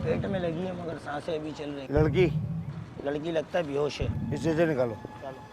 पेट में लगी है मगर सांसें अभी चल रही। लड़की लड़की लगता है बेहोश है। इसे से निकालो। चलो।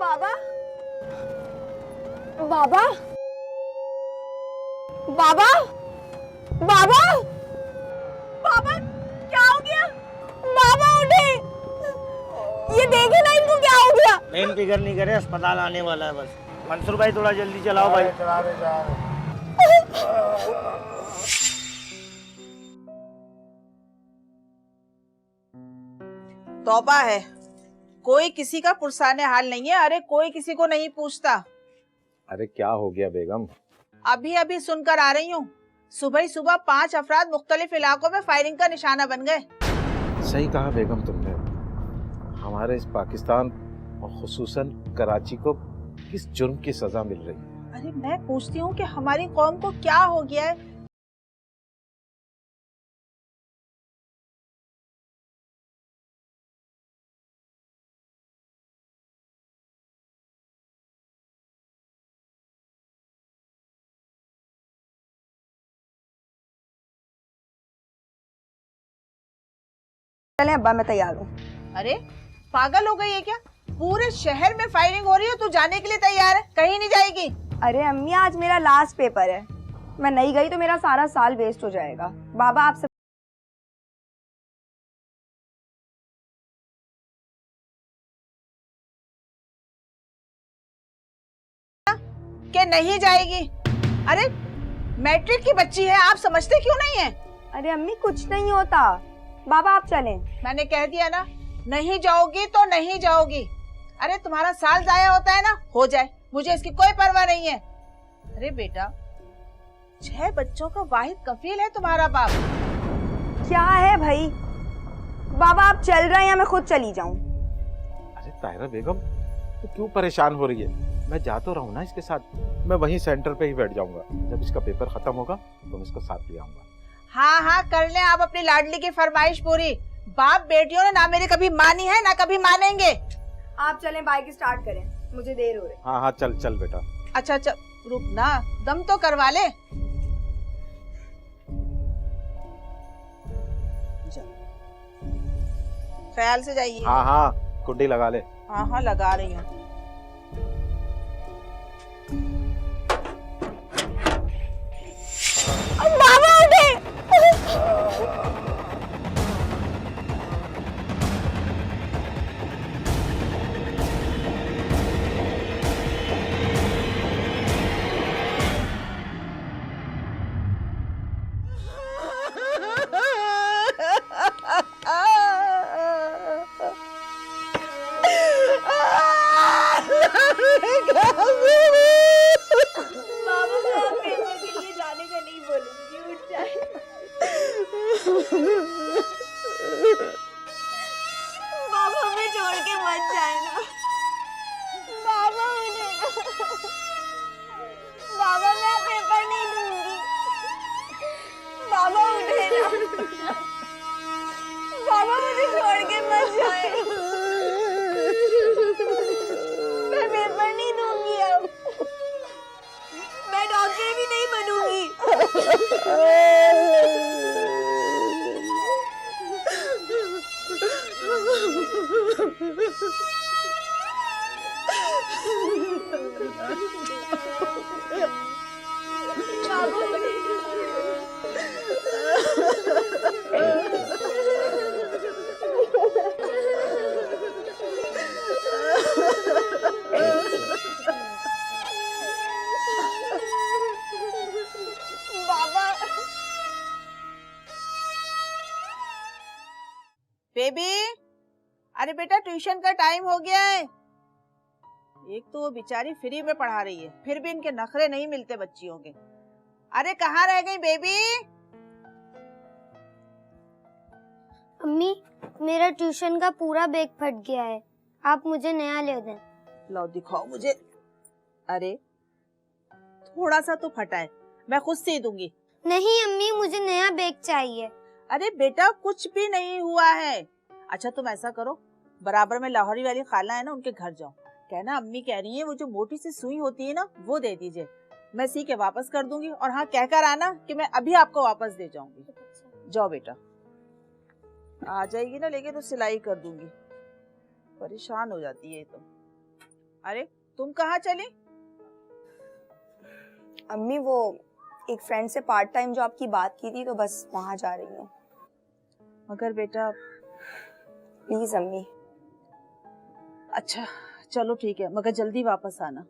बाबा बाबा बाबा बाबा बाबा क्या हो गया? बाबा उठे, ये देखे ना इनको क्या हो गया। मेन फिक्र नहीं करे, अस्पताल आने वाला है बस। मंसूर भाई थोड़ा जल्दी चलाओ भाई। चला रहे जा रहे। तौबा है, कोई किसी का पुरसाने हाल नहीं है। अरे कोई किसी को नहीं पूछता। अरे क्या हो गया बेगम? अभी अभी सुनकर आ रही हूँ, सुबह ही सुबह 5 अफराद मुख्तलिफ इलाकों में फायरिंग का निशाना बन गए। सही कहा बेगम तुमने। हमारे इस पाकिस्तान और खुसूसन कराची को किस जुर्म की सजा मिल रही है? अरे मैं पूछती हूँ कि हमारी कौम को क्या हो गया है चले अब्बा, मैं तैयार हूँ। अरे पागल हो गई है क्या? पूरे शहर में फायरिंग हो रही है, तू जाने के लिए तैयार है? कहीं नहीं जाएगी? अरे अम्मी, आज मेरा लास्ट पेपर है, मैं नहीं गई तो मेरा सारा साल वेस्ट हो जाएगा। बाबा आपसे कि नहीं जाएगी? अरे मैट्रिक की बच्ची है, आप समझते क्यों नहीं है? अरे अम्मी कुछ नहीं होता, बाबा आप चलें। मैंने कह दिया ना, नहीं जाओगी तो नहीं जाओगी। अरे तुम्हारा साल जाया होता है ना, हो जाए, मुझे इसकी कोई परवाह नहीं है। अरे बेटा, 6 बच्चों का वाहिद कफील है तुम्हारा बाप। क्या है भाई, बाबा आप चल रहे हैं या मैं खुद चली जाऊं? अरे ताहिरा बेगम, तो क्यों परेशान हो रही है? मैं जा तो रहा हूँ ना इसके साथ। मैं वहीं सेंटर पे ही बैठ जाऊंगा। जब इसका पेपर खत्म होगा तो मैं इसको साथ ले आऊंगा। हाँ हाँ कर ले आप अपनी लाडली की फरमाइश पूरी। बाप बेटियों ने ना मेरी कभी मानी है ना कभी मानेंगे। आप चलें, बाइक स्टार्ट करें, मुझे देर हो रही। हाँ हाँ चल चल बेटा। अच्छा अच्छा रुक ना, दम तो करवा ले। ख्याल से जाइए। हाँ हाँ कुंडी लगा ले। हाँ हाँ लगा रही हूँ। बाबा उठे। बाबा हमें छोड़ के मत जाए ना, बाबा मुझे, बाबा मैं पेपर नहीं दूंगी, बाबा उठे ना, बाबा मुझे छोड़ के मत जाए, मैं पेपर नहीं दूंगी अब, मैं डॉक्टर भी नहीं बनूंगी। बेबी, अरे बेटा ट्यूशन का टाइम हो गया है। एक तो वो बेचारी फ्री में पढ़ा रही है, फिर भी इनके नखरे नहीं मिलते बच्चियों के। अरे कहाँ रह गई बेबी? अम्मी, मेरा ट्यूशन का पूरा बैग फट गया है, आप मुझे नया ले दें। लो दिखाओ मुझे। अरे थोड़ा सा तो फटा है, मैं खुद सी दूंगी। नहीं अम्मी, मुझे नया बैग चाहिए। अरे बेटा कुछ भी नहीं हुआ है। अच्छा तुम ऐसा करो, बराबर में लाहौरी वाली खाला है ना, उनके घर जाओ, कहना अम्मी कह रही है वो जो मोटी सी सुई होती है ना वो दे दीजिए, मैं सी के वापस कर दूंगी। और हाँ कहकर आना कि मैं अभी आपको वापस दे जाऊंगी। जाओ बेटा, आ जाएगी ना लेके तो सिलाई कर दूंगी। परेशान हो जाती है तो। अरे तुम कहाँ चली? अम्मी वो एक फ्रेंड से पार्ट टाइम जॉब की बात की थी तो बस वहाँ जा रही हूँ। मगर बेटा प्लीज अम्मी। अच्छा चलो ठीक है, मगर जल्दी वापस आना।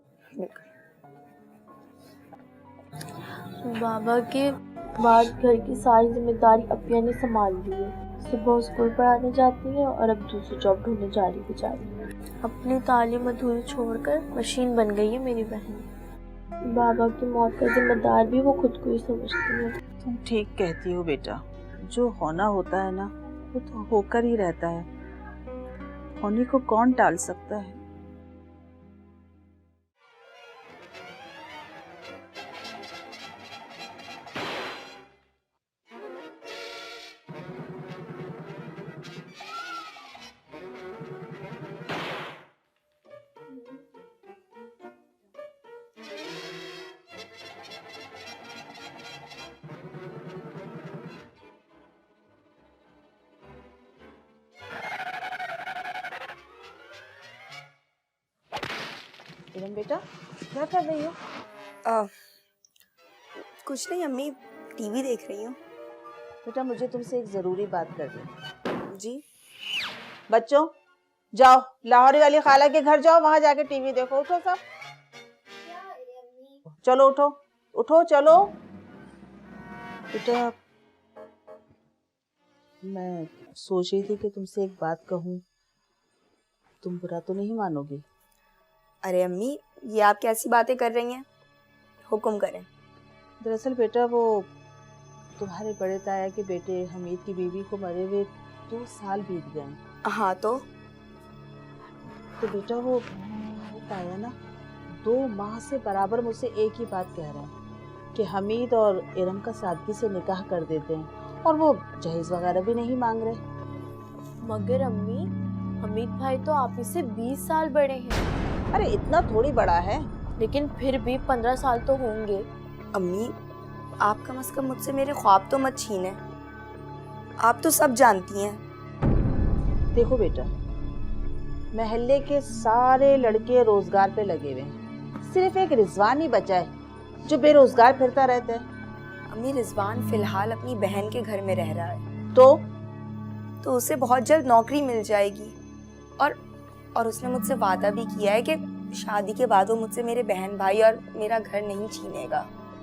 बाबा के बाद घर की सारी जिम्मेदारी अपिया ने संभाल ली है। सुबह स्कूल पढ़ाने जाती है और अब दूसरी जॉब ढूंढने जा रही बेचारी। अपनी तालीम अधूरी छोड़कर मशीन बन गई है मेरी बहन। बाबा की मौत का जिम्मेदार भी वो खुद को ही समझती है। तुम ठीक कहती हो बेटा, जो होना होता है ना वो तो होकर ही रहता है, होने को कौन टाल सकता है। इरम बेटा क्या कर रही हो? कुछ नहीं अम्मी, टीवी देख रही हूँ। बेटा मुझे तुमसे एक जरूरी बात करनी है। जी? बच्चों जाओ लाहौरी वाली खाला के घर जाओ, वहां जाके टीवी देखो। उठो सब, चलो उठो उठो चलो। बेटा मैं सोच रही थी कि तुमसे एक बात कहूँ, तुम बुरा तो नहीं मानोगी? अरे अम्मी, ये आप कैसी बातें कर रही हैं? हुक्म करें। दरअसल बेटा वो तुम्हारे बड़े ताया के बेटे हमीद की बीवी को मरे हुए 2 साल बीत गए। हाँ तो बेटा वो ताया ना 2 माह से बराबर मुझसे एक ही बात कह रहे हैं कि हमीद और इरम का सादगी से निकाह कर देते हैं, और वो जहेज वगैरह भी नहीं मांग रहे। मगर अम्मी, हमीद भाई तो आप ही से 20 साल बड़े हैं। अरे इतना थोड़ी बड़ा है, लेकिन फिर भी 15 साल तो होंगे। अम्मी, आप कम से कम मुझसे मेरे ख्वाब तो मत छीने, आप तो सब जानती हैं। देखो बेटा, महल्ले के सारे लड़के रोजगार पे लगे हुए हैं, सिर्फ एक रिजवान ही बचा है जो बेरोजगार फिरता रहता है। अम्मी, रिजवान फिलहाल अपनी बहन के घर में रह रहा है तो उसे बहुत जल्द नौकरी मिल जाएगी, और उसने मुझसे वादा भी किया है कि शादी के बाद वो मुझसे मेरे बहन भाई और मेरा घर नहीं छीनेगा।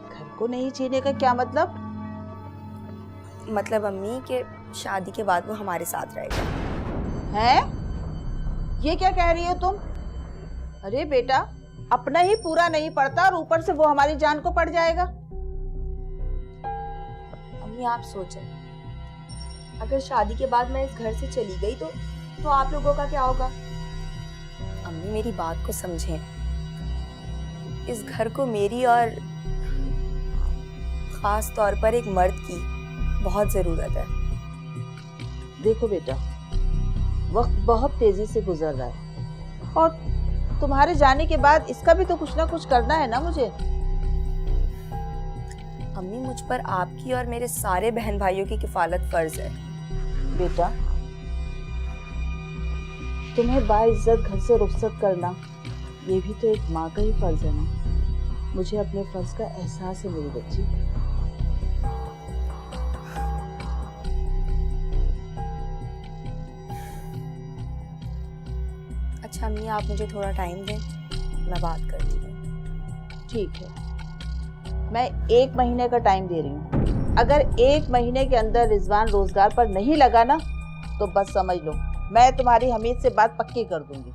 घर को नहीं छीनेगा क्या मतलब? मतलब अम्मी के शादी के बाद वो हमारे साथ रहेगा। हैं? ये क्या कह रही हो तुम? अरे बेटा, अपना ही पूरा नहीं पड़ता और ऊपर से वो हमारी जान को पड़ जाएगा। अम्मी आप सोचें, अगर शादी के बाद मैं इस घर से चली गई तो आप लोगों का क्या होगा? अम्मी मेरी बात को समझें, इस घर को मेरी और खास तौर पर एक मर्द की बहुत जरूरत है। देखो बेटा, वक्त बहुत तेजी से गुजर रहा है, और तुम्हारे जाने के बाद इसका भी तो कुछ ना कुछ करना है ना मुझे। अम्मी मुझ पर आपकी और मेरे सारे बहन भाइयों की किफालत फर्ज है। बेटा तुम्हें बाइज्जत घर से रुखसत करना ये भी तो एक माँ का ही फर्ज है ना। मुझे अपने फर्ज का एहसास है मेरी बच्ची। अच्छा अम्मी, आप मुझे थोड़ा टाइम दें, मैं बात करती हूँ। ठीक है, मैं 1 महीने का टाइम दे रही हूँ। अगर 1 महीने के अंदर रिजवान रोजगार पर नहीं लगा ना तो बस समझ लो, मैं तुम्हारी हमीद से बात पक्की कर दूंगी।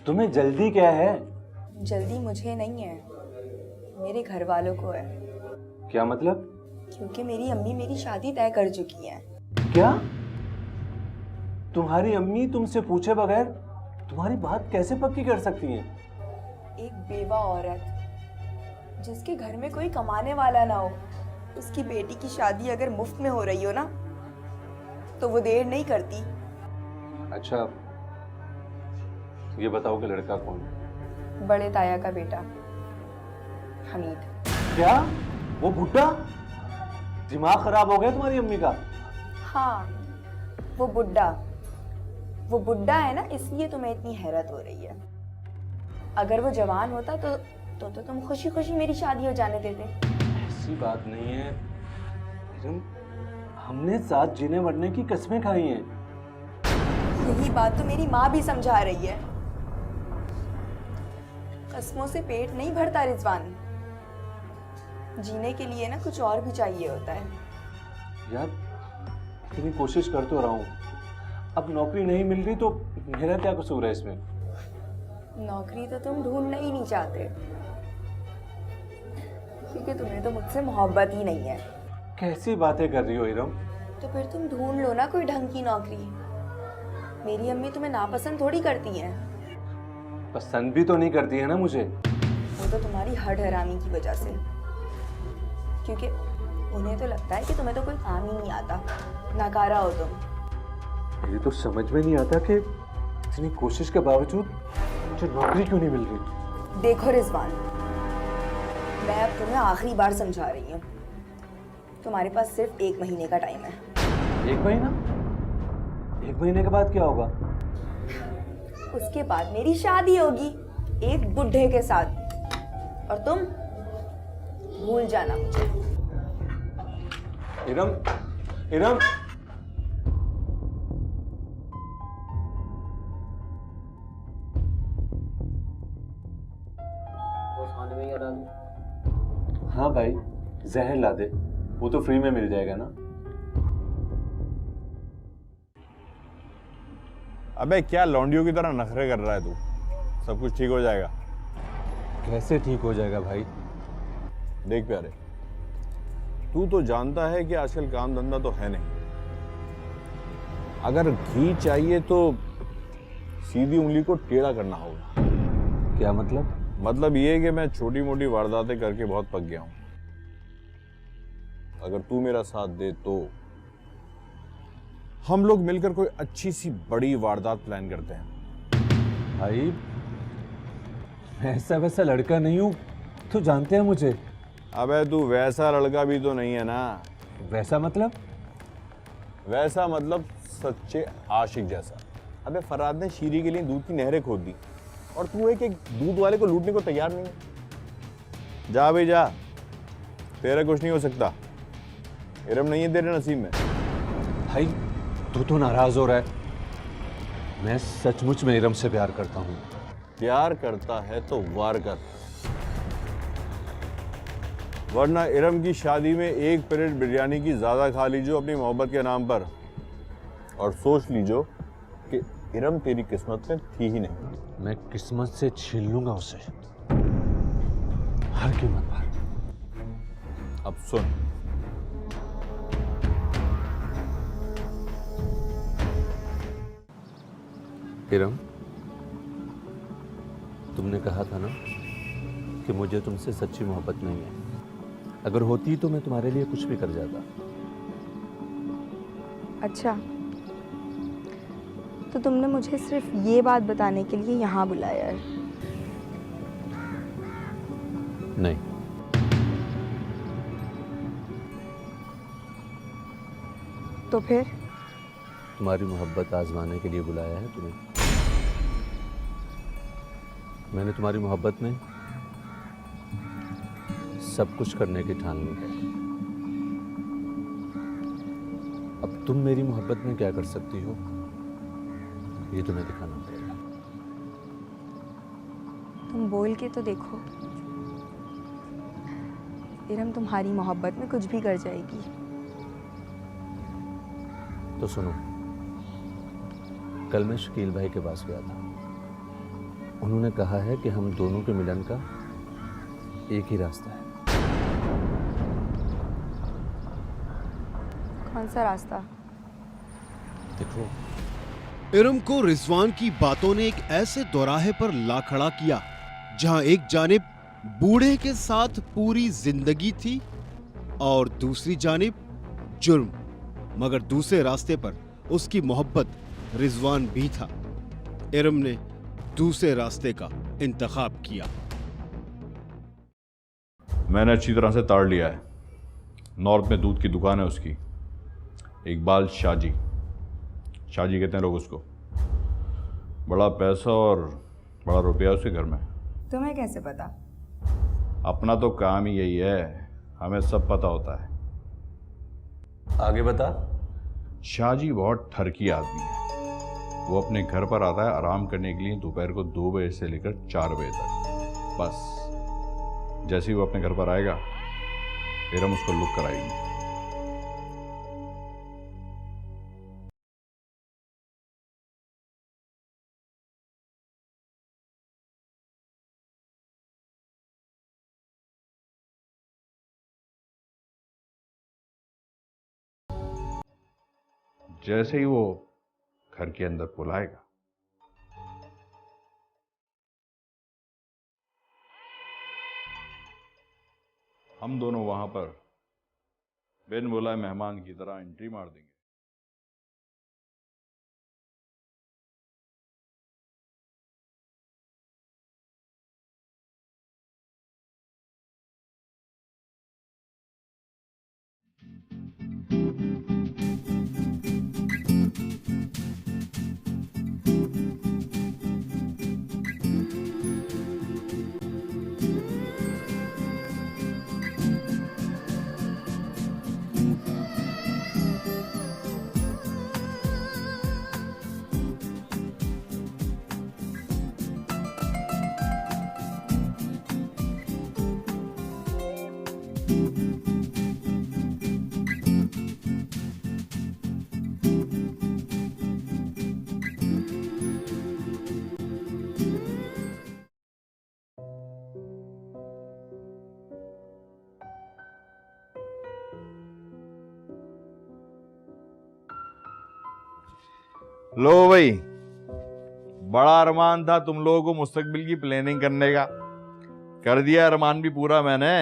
तुम्हें जल्दी क्या है? जल्दी मुझे नहीं है, मेरे घर वालों को है। क्या मतलब? क्योंकि मेरी अम्मी मेरी शादी तय कर चुकी है। क्या? तुम्हारी अम्मी तुमसे पूछे बगैर तुम्हारी बात कैसे पक्की कर सकती हैं? एक बेवा औरत जिसके घर में कोई कमाने वाला ना हो, उसकी बेटी की शादी अगर मुफ्त में हो रही हो ना, तो वो देर नहीं करती। अच्छा, ये बताओ कि लड़का कौन है? बड़े ताया का बेटा हमीद। क्या? वो बुड्ढा? दिमाग खराब हो गया तुम्हारी अम्मी का? हाँ, वो बुड्ढा है ना, इसलिए तुम्हें इतनी हैरत हो रही है। अगर वो जवान होता तो तुम खुशी खुशी मेरी शादी हो जाने देते। ऐसी बात नहीं है, हमने साथ जीने मरने की कस्में खाई हैं। यही बात तो मेरी माँ भी समझा रही है। कस्मों से पेट नहीं भरता रिजवान, जीने के लिए ना कुछ और भी चाहिए होता है। यार, इतनी कोशिश कर तो रहा हूँ, अब नौकरी नहीं मिल रही तो मेरा क्या कसूर है इसमें? नौकरी तो तुम ढूंढना ही नहीं चाहते, क्योंकि तुम्हें तो मुझसे मोहब्बत ही नहीं है। कैसी बातें कर रही हो इरम? तो फिर तुम ढूंढ लो ना कोई ढंग की नौकरी। मेरी अम्मी तुम्हें नापसंद थोड़ी करती हैं। पसंद भी तो नहीं करती है ना मुझे। वो तो तुम्हारी हड हरामी की वजह से, क्योंकि उन्हें तो लगता है कि तुम्हें तो कोई काम ही नहीं आता, नाकारा हो तुम। मुझे तो समझ में नहीं आता कि इतनी कोशिश के बावजूद मुझे नौकरी क्यों नहीं मिल रही। देखो रिजवान, मैं अब तुम्हें आखिरी बार समझा रही हूँ, तुम्हारे पास सिर्फ 1 महीने का टाइम है। 1 महीना? 1 महीने के बाद क्या होगा? उसके बाद मेरी शादी होगी एक बुढ़े के साथ, और तुम भूल जाना मुझे। इरम, इरम, हाँ भाई, जहर ला दे, वो तो फ्री में मिल जाएगा ना। अबे क्या लौंडियों की तरह नखरे कर रहा है तू? सब कुछ ठीक हो जाएगा। कैसे ठीक हो जाएगा भाई? देख प्यारे, तू तो जानता है कि आजकल काम धंधा तो है नहीं। अगर घी चाहिए तो सीधी उंगली को टेढ़ा करना होगा। क्या मतलब? मतलब ये कि मैं छोटी मोटी वारदातें करके बहुत पक गया हूं। अगर तू मेरा साथ दे तो हम लोग मिलकर कोई अच्छी सी बड़ी वारदात प्लान करते हैं। भाई, मैं ऐसा वैसा लड़का नहीं हूं, तू जानते हैं मुझे। अबे तू वैसा लड़का भी तो नहीं है ना। वैसा मतलब? वैसा मतलब सच्चे आशिक जैसा। अबे फराद ने शीरी के लिए दूध की नहरें खोद दी, और तू एक दूध वाले को लूटने को तैयार नहीं है। जा भाई जा, तेरा कुछ नहीं हो सकता। इरम नहीं है तेरे नसीब में। भाई, तू तो नाराज हो रहा है। मैं सचमुच में इरम से प्यार करता हूँ। प्यार करता है तो वार कर, वरना इरम की शादी में 1 प्लेट बिरयानी की ज्यादा खा लीजो अपनी मोहब्बत के नाम पर, और सोच लीजो कि इरम तेरी किस्मत में थी ही नहीं। मैं किस्मत से छीन लूंगा उसे, हर कीमत पर। अब सुन, इरम, तुमने कहा था ना कि मुझे तुमसे सच्ची मोहब्बत नहीं है। अगर होती तो मैं तुम्हारे लिए कुछ भी कर जाता। अच्छा, तो तुमने मुझे सिर्फ ये बात बताने के लिए यहाँ बुलाया है? नहीं। तो फिर? तुम्हारी मोहब्बत आजमाने के लिए बुलाया है तुम्हें। मैंने तुम्हारी मोहब्बत में सब कुछ करने की ठान ली है। अब तुम मेरी मोहब्बत में क्या कर सकती हो, ये तुम्हें दिखाना पड़ेगा। तुम बोल के तो देखो, इरम तुम्हारी मोहब्बत में कुछ भी कर जाएगी। तो सुनो, कल मैं शकील भाई के पास गया था। उन्होंने कहा है कि हम दोनों के मिलन का एक ही रास्ता है। कौन सा रास्ता? देखो, इरम को रिजवान की बातों ने एक ऐसे दोराहे पर ला खड़ा किया जहां एक जानिब बूढ़े के साथ पूरी जिंदगी थी और दूसरी जानिब जुर्म, मगर दूसरे रास्ते पर उसकी मोहब्बत रिजवान भी था। इरम ने दूसरे रास्ते का इंतखाब किया। मैंने अच्छी तरह से ताड़ लिया है। नॉर्थ में दूध की दुकान है उसकी, इकबाल शाहजी कहते हैं लोग उसको। बड़ा पैसा और बड़ा रुपया उसके घर में। तुम्हें कैसे पता? अपना तो काम ही यही है, हमें सब पता होता है। आगे बता। शाहजी बहुत ठरकी आदमी है। वो अपने घर पर आता है आराम करने के लिए दोपहर को 2 बजे से लेकर 4 बजे तक। बस जैसे ही वो अपने घर पर आएगा, फिर हम उसको लुक कराएंगे। जैसे ही वो घर के अंदर बुलाएगा, हम दोनों वहां पर बिन बुलाए मेहमान की तरह एंट्री मार देंगे। लो भाई, बड़ा अरमान था तुम लोगों को मुस्तकबिल की प्लानिंग करने का, कर दिया अरमान भी पूरा मैंने।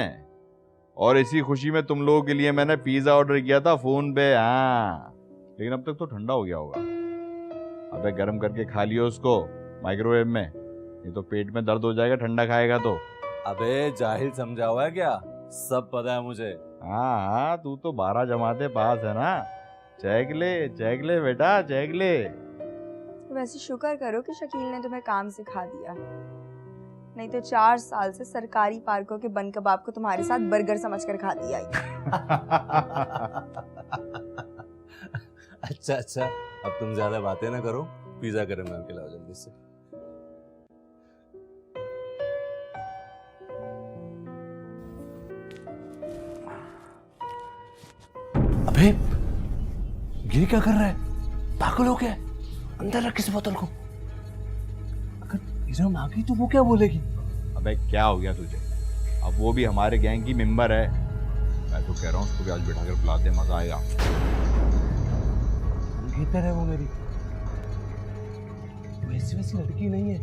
और इसी खुशी में तुम लोगों के लिए मैंने पिज्जा ऑर्डर किया था फोन पे। हाँ, लेकिन अब तक तो ठंडा हो गया होगा। अबे गर्म करके खा लियो उसको माइक्रोवेव में, नहीं तो पेट में दर्द हो जाएगा ठंडा खाएगा तो। अबे जाहिल समझा हुआ है क्या? सब पता है मुझे। हाँ, तू तो 12 जमाते पास है ना। चेक ले बेटा, चेक ले। वैसे शुक्र करो कि शकील ने तुम्हें काम सिखा दिया, नहीं तो 4 साल से सरकारी पार्कों के बन कबाब को तुम्हारे साथ बर्गर समझकर खा दिया। अच्छा, अब तुम ज्यादा बातें ना करो, पिज्जा गरम करके लाओ जल्दी से। अबे ये क्या कर रहा है? पागल हो गया? अंदर रख इस बोतल को। अगर इरम आ गई तो वो क्या बोलेगी? अबे क्या हो गया तुझे? अब वो भी हमारे गैंग की मेंबर है। मैं तो कह रहा हूँ उसको भी आज बिठा कर बुलाते, मजा आएगा। बेहतर है वो मेरी, वैसी लड़की नहीं है।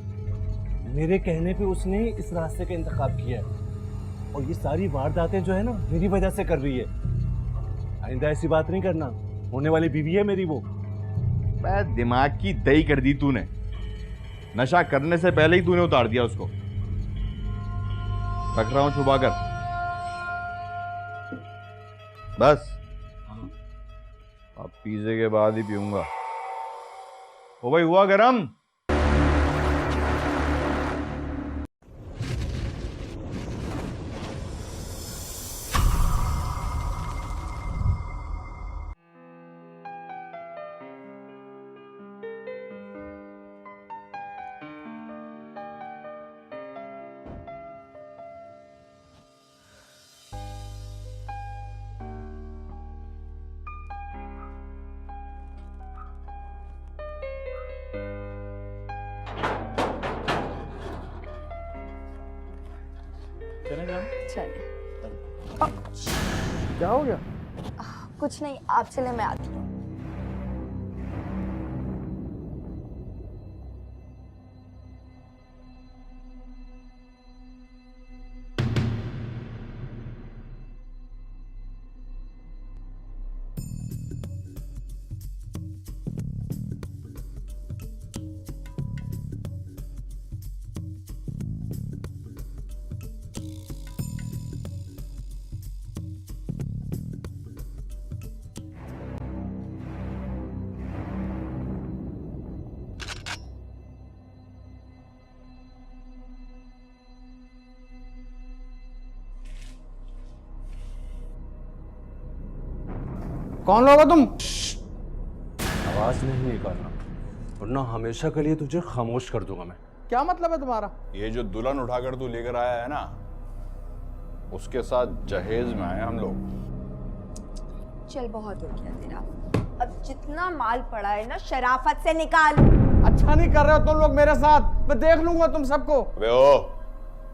मेरे कहने पे उसने इस रास्ते का इंतखाब किया है और ये सारी वारदातें जो है ना मेरी वजह से कर रही है। आइंदा ऐसी बात नहीं करना, होने वाली बीवी है मेरी वो। दिमाग की दही कर दी तूने। नशा करने से पहले ही तूने उतार दिया उसको। रख रहा हूं छुपा कर, बस अब पिज़्ज़े के बाद ही पीऊंगा। ओ भाई, हुआ गरम? चलें जान? चलिए। क्या हो गया? कुछ नहीं, आप चले, मैं आती हूँ। कौन लोग हो तुम? आवाज नहीं निकालना, वरना हमेशा के लिए तुझे खामोश कर दूंगा मैं। क्या मतलब है तुम्हारा? ये जो दुल्हन उठाकर तू लेकर आया है ना, उसके साथ जहेज में आए हम लोग। चल बहुत हो गया तेरा, अब जितना माल पड़ा है ना शराफत से निकाल। अच्छा नहीं कर रहे हो तुम लोग मेरे साथ, मैं देख लूंगा तुम सबको। अबे ओ,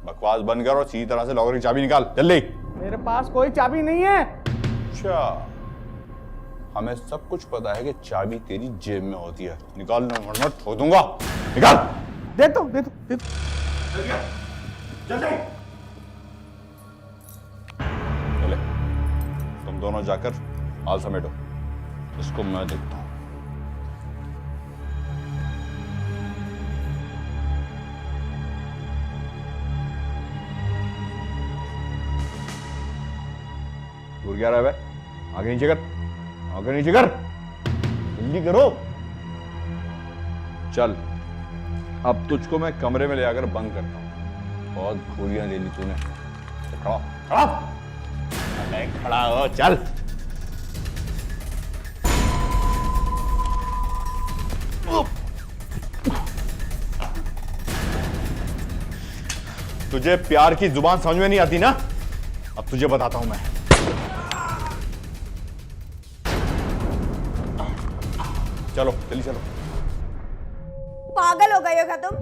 बकवास बंद कर और सीधी तरह से लॉकर की चाबी निकाल जल्दी। मेरे पास कोई चाबी नहीं है। अच्छा, हमें सब कुछ पता है कि चाबी तेरी जेब में होती है। निकाल ना वरना ठोक दूंगा। निकाल। दे दो दे दो दे दो। चले, तुम दोनों जाकर माल समेटो, इसको मैं देखता हूं। दूर क्या रहा है? आगे नीचे कर, आगे नीचे कर, जल्दी करो। चल, अब तुझको मैं कमरे में ले आकर बंद करता हूं। बहुत गोलियां ले ली तूने। खड़ा खड़ा, अरे खड़ा हो, चल। तुझे प्यार की जुबान समझ में नहीं आती ना? अब तुझे बताता हूं मैं। चलो जल्दी चलो। पागल हो गए हो क्या तुम?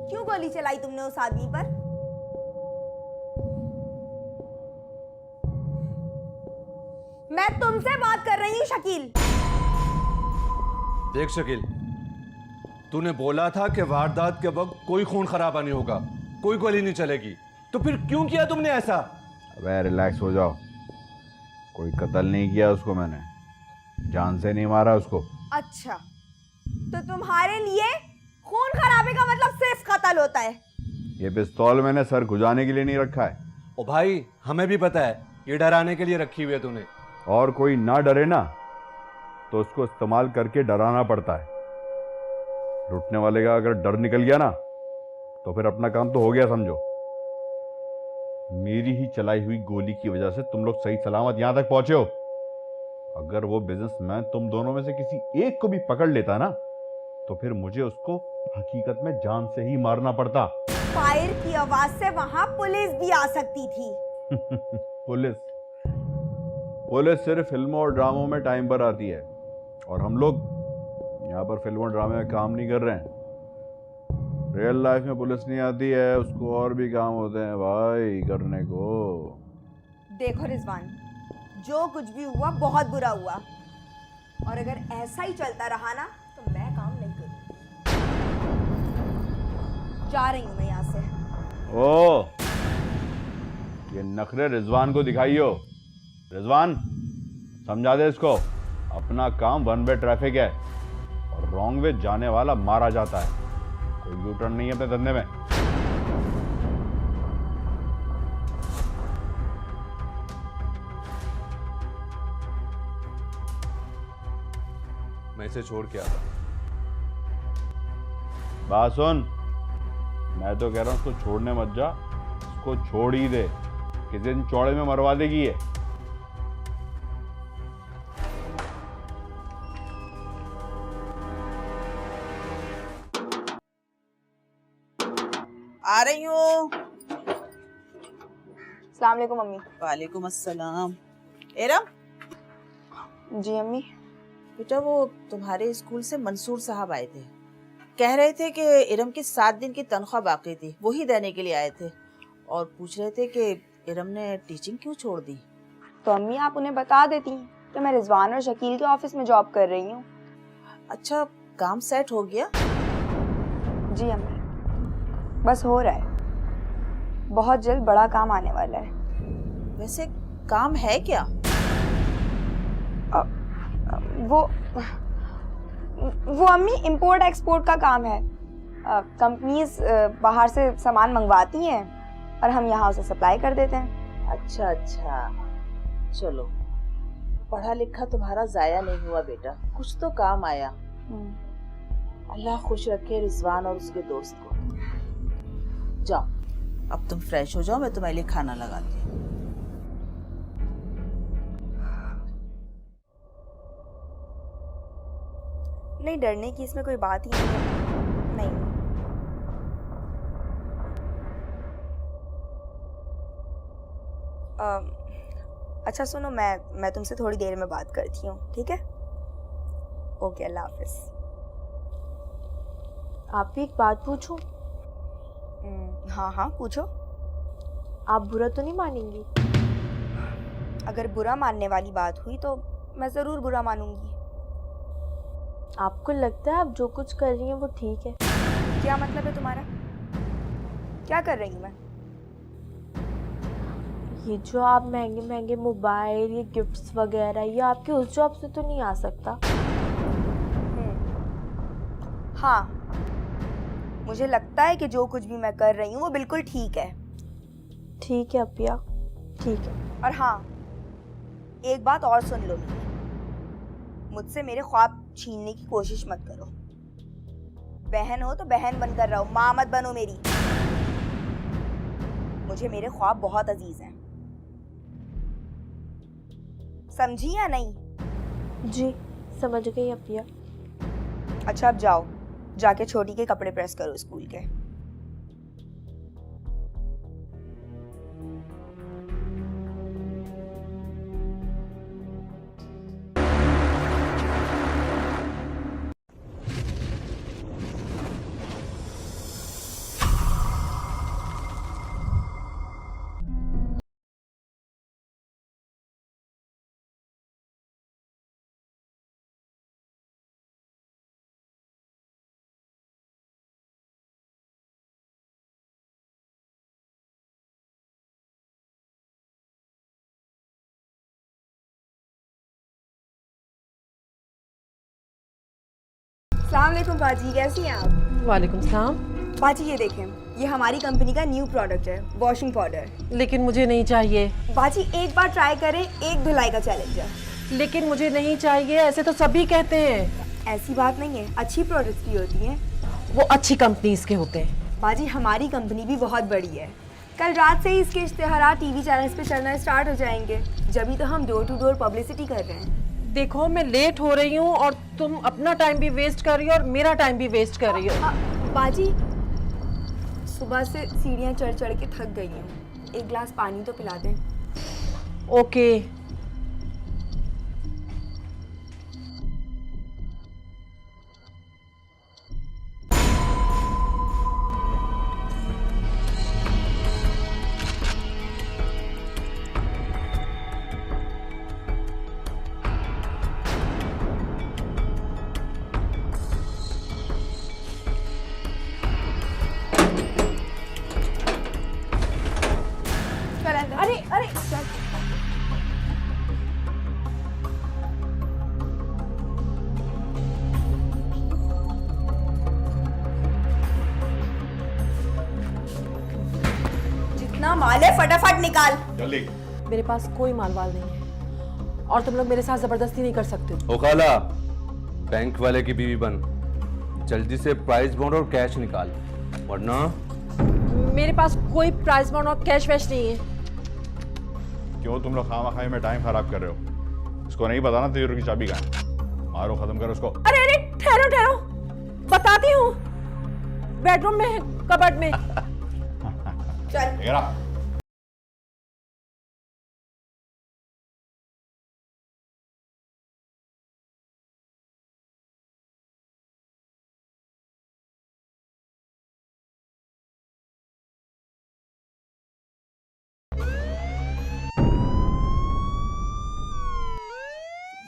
क्यों गोली चलाई तुमने उस आदमी पर? मैं तुमसे बात कर रही हूँ शकील। देख शकील, तूने बोला था कि वारदात के वक्त कोई खून खराबा नहीं होगा, कोई गोली नहीं चलेगी, तो फिर क्यों किया तुमने ऐसा? अबे रिलैक्स हो जाओ, कोई कत्ल नहीं किया उसको मैंने, जान से नहीं मारा उसको। अच्छा, तो तुम्हारे लिए खून खराबे का मतलब सिर्फ कत्ल होता है? ये पिस्तौल मैंने सर खुजाने के लिए नहीं रखा है। ओ भाई, हमें भी पता है ये डराने के लिए रखी हुई है तूने। और कोई ना डरे ना तो उसको इस्तेमाल करके डराना पड़ता है। लूटने वाले का अगर डर निकल गया ना तो फिर अपना काम तो हो गया समझो। मेरी ही चलाई हुई गोली की वजह से तुम लोग सही सलामत यहां तक पहुंचे हो। अगर वो बिजनेसमैन तुम दोनों में से किसी एक को भी पकड़ लेता ना तो फिर मुझे उसको हकीकत में जान से ही मारना पड़ता। फायर की आवाज से वहां पुलिस भी आ सकती थी। पुलिस सिर्फ फिल्मों और ड्रामों में टाइम पर आती है, और हम लोग यहाँ पर फिल्म और ड्रामे में काम नहीं कर रहे हैं। रियल लाइफ में पुलिस नहीं आती है, उसको और भी काम होते हैं भाई करने को। देखो रिजवान, जो कुछ भी हुआ बहुत बुरा हुआ, और अगर ऐसा ही चलता रहा ना तो मैं काम नहीं करूंगी। जा रही हूं मैं यहाँ से। ओ, ये नखरे रिजवान को दिखाइयो। रिजवान, समझा दे इसको, अपना काम वन वे ट्रैफिक है और रॉन्ग वे जाने वाला मारा जाता है। कोई यू टर्न नहीं है अपने धंधे में। मैं इसे छोड़ के आता। बात सुन, मैं तो कह रहा हूं उसको छोड़ने मत जा, उसको छोड़ ही दे, किसी दिन चौड़े में मरवा देगी ये। आ रही हूँ। अस्सलाम वालेकुम अम्मी। वालेकुम अस्सलाम। एरम। जी अम्मी। बेटा, वो तुम्हारे स्कूल से मंसूर साहब आए थे, कह रहे थे कि इरम की 7 दिन की तनख्वाह बाकी थी, वही देने के लिए आए थे, और पूछ रहे थे कि इरम ने टीचिंग क्यों छोड़ दी। तो अम्मी आप उन्हें बता देती कि मैं रिजवान और शकील के ऑफिस में जॉब कर रही हूँ। अच्छा, काम सेट हो गया? जी अम्मी, बस हो रहा है। बहुत जल्द बड़ा काम आने वाला है। वैसे काम है क्या? वो अम्मी इंपोर्ट एक्सपोर्ट का काम है। कंपनीज बाहर से सामान मंगवाती हैं और हम यहाँ उसे सप्लाई कर देते हैं। अच्छा अच्छा, चलो पढ़ा लिखा तुम्हारा जाया नहीं हुआ बेटा, कुछ तो काम आया। अल्लाह खुश रखे रिजवान और उसके दोस्त को। जाओ अब तुम फ्रेश हो जाओ, मैं तुम्हारे लिए खाना लगाती हूँ। नहीं, डरने की इसमें कोई बात ही नहीं है। नहीं। अच्छा सुनो, मैं तुमसे थोड़ी देर में बात करती हूँ, ठीक है? ओके, अल्लाह हाफिज। आप भी एक बात पूछूं? हाँ हाँ पूछो। आप बुरा तो नहीं मानेंगी? अगर बुरा मानने वाली बात हुई तो मैं ज़रूर बुरा मानूंगी। आपको लगता है आप जो कुछ कर रही हैं वो ठीक है? क्या मतलब है तुम्हारा? क्या कर रही हूँ मैं? ये जो आप महंगे महंगे मोबाइल, ये गिफ्ट्स वगैरह, ये आपके उस जॉब से तो नहीं आ सकता? हाँ, मुझे लगता है कि जो कुछ भी मैं कर रही हूँ वो बिल्कुल ठीक है। ठीक है अपिया, ठीक है। और हाँ, एक बात और सुन लो, मुझसे मेरे ख्वाब छीनने की कोशिश मत करो। बहन हो तो बहन बनकर रहो, माँ मत बनो मेरी। मुझे मेरे ख्वाब बहुत अजीज हैं, समझी या नहीं? जी समझ गई अपिया। अच्छा अब जाओ, जाके छोटी के कपड़े प्रेस करो स्कूल के। अस्सलाम वालेकुम बाजी, कैसी हैं आप? वालेकुम सलाम। बाजी ये देखें, ये हमारी कंपनी का न्यू प्रोडक्ट है, वॉशिंग पाउडर। लेकिन मुझे नहीं चाहिए। बाजी एक बार ट्राई करें, एक धुलाई का चैलेंज है। लेकिन मुझे नहीं चाहिए, ऐसे तो सभी कहते हैं। ऐसी बात नहीं है, अच्छी प्रोडक्ट्स भी होती हैं। वो अच्छी कंपनीज के होते हैं। बाजी हमारी कंपनी भी बहुत बड़ी है, कल रात से ही इसके इश्तेहार टीवी चैनल्स पे चलना स्टार्ट हो जाएंगे। जब तो हम डोर टू डोर पब्लिसिटी कर रहे हैं। देखो मैं लेट हो रही हूँ और तुम अपना टाइम भी वेस्ट कर रही हो और मेरा टाइम भी वेस्ट कर रही हो। बाजी सुबह से सीढ़ियाँ चढ़ चढ़ के थक गई हैं, एक गिलास पानी तो पिला दें। ओके। अरे अरे चल। जितना माल है फटाफट निकाल जल्दी। मेरे पास कोई माल वाल नहीं है और तुम लोग मेरे साथ जबरदस्ती नहीं कर सकते। ओ खाला, बैंक वाले की बीवी बन, जल्दी से प्राइस बॉन्ड और कैश निकाल, वरना। मेरे पास कोई प्राइस बॉन्ड और कैश वैश नहीं है। क्यों तुम लोग खामा-खाई में टाइम खराब कर रहे हो? इसको नहीं पता ना तिजोरी की चाबी कहाँ है? मारो, खत्म करो उसको। अरे अरे ठहरो ठहरो, बताती हूँ। बेडरूम में है, कबर्ड में। चल।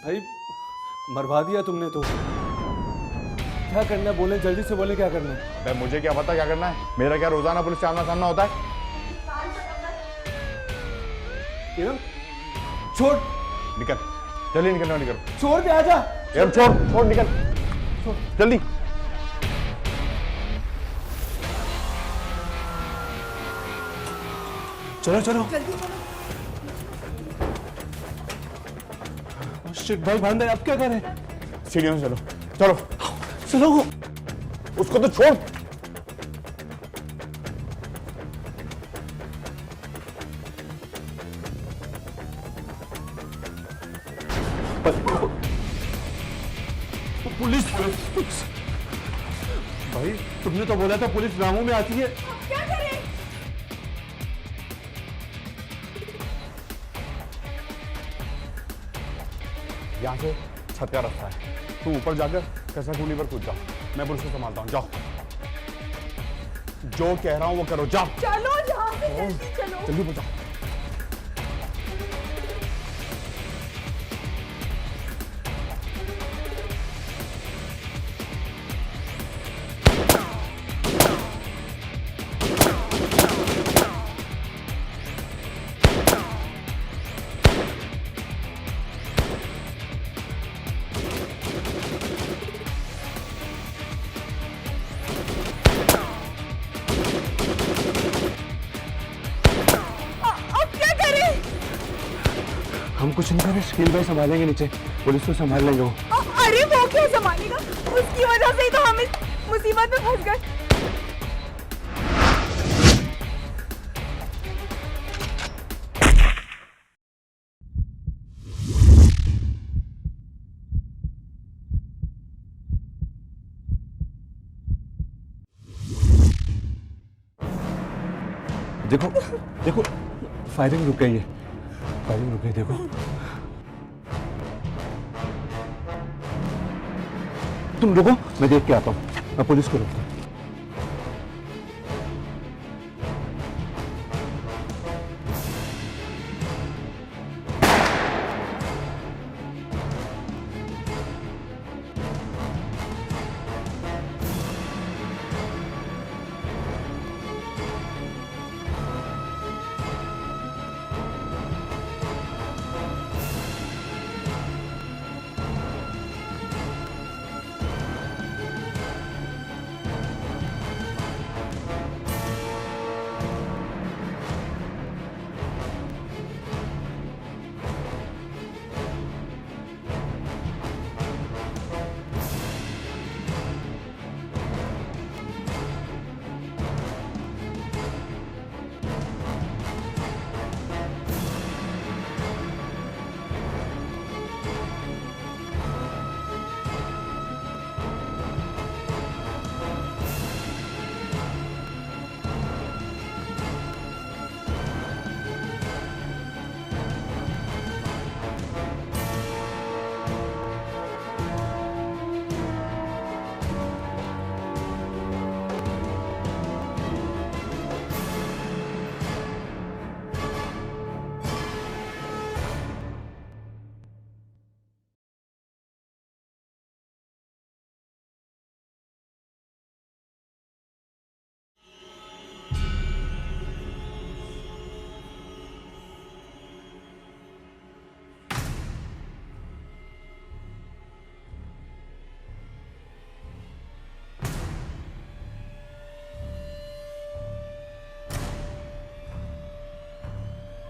भाई मरवा दिया तुमने तो। क्या करना है बोले, जल्दी से बोले क्या करना है। भाई मुझे क्या पता क्या करना है, मेरा क्या रोजाना पुलिस से आमना सामना होता है। इरम छोड़, निकल, जल्दी निकल, निकल, छोड़ दे, आजा। इरम छोड़, छोड़, निकल, जल्दी। चलो चलो। शिट भाई बांध दे, अब क्या करें। सीढ़ियों से चलो, चलो चलो। उसको तो छोड़। पुलिस पुलिस भाई तुमने तो बोला था पुलिस ड्रामों में आती है। क्या करें? यहाँ से छत का रास्ता है, तू ऊपर जाकर कसर टूली पर कूद जाओ, मैं पुलिस को संभालता हूँ। जाओ, जो कह रहा हूँ वो करो, जाओ। चलो यहाँ से जल्दी चलो। जल्दी पहुंचाओ। हम कुछ नहीं करें, शकील भाई संभालेंगे, नीचे पुलिस को संभाल लेंगे वो। अरे वो क्या संभालेगा, उसकी वजह से ही तो हम इस मुसीबत में फंस गए। देखो देखो फायरिंग रुक गई है, फायरिंग रुक गई, देखो। तुम रुको, मैं देख के आता हूँ, मैं पुलिस को रोकता हूँ।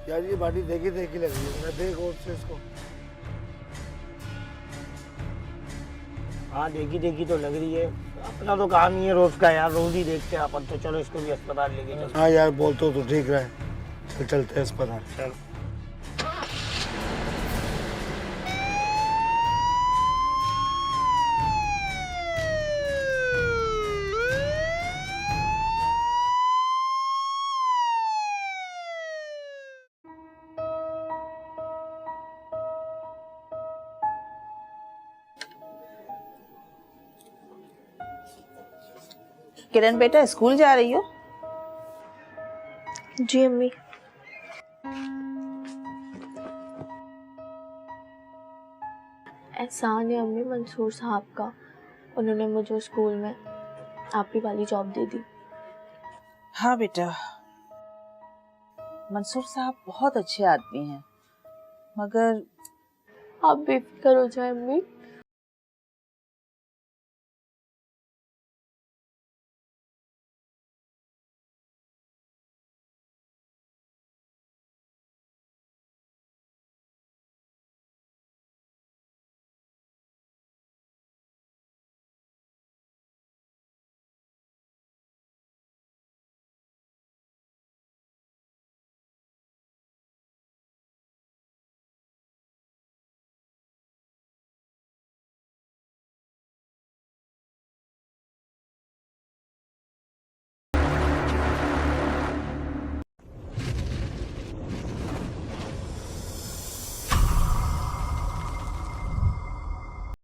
यार ये बाटी देखी देखी लग रही है, मैं देख और से इसको। हाँ देखी देखी तो लग रही है, अपना तो काम ही है रोज का यार, रोज ही देखते हैं अपन तो। चलो इसको भी अस्पताल लेके चलो। हाँ यार बोलते हो तो ठीक रहा है, चल चलते हैं अस्पताल। चलो किरण बेटा, स्कूल जा रही हो? जी अम्मी। एहसान है अम्मी मंसूर साहब का, उन्होंने मुझे स्कूल में आप ही वाली जॉब दे दी। हाँ बेटा, मंसूर साहब बहुत अच्छे आदमी हैं, मगर आप बेफिक्र हो जाए अम्मी,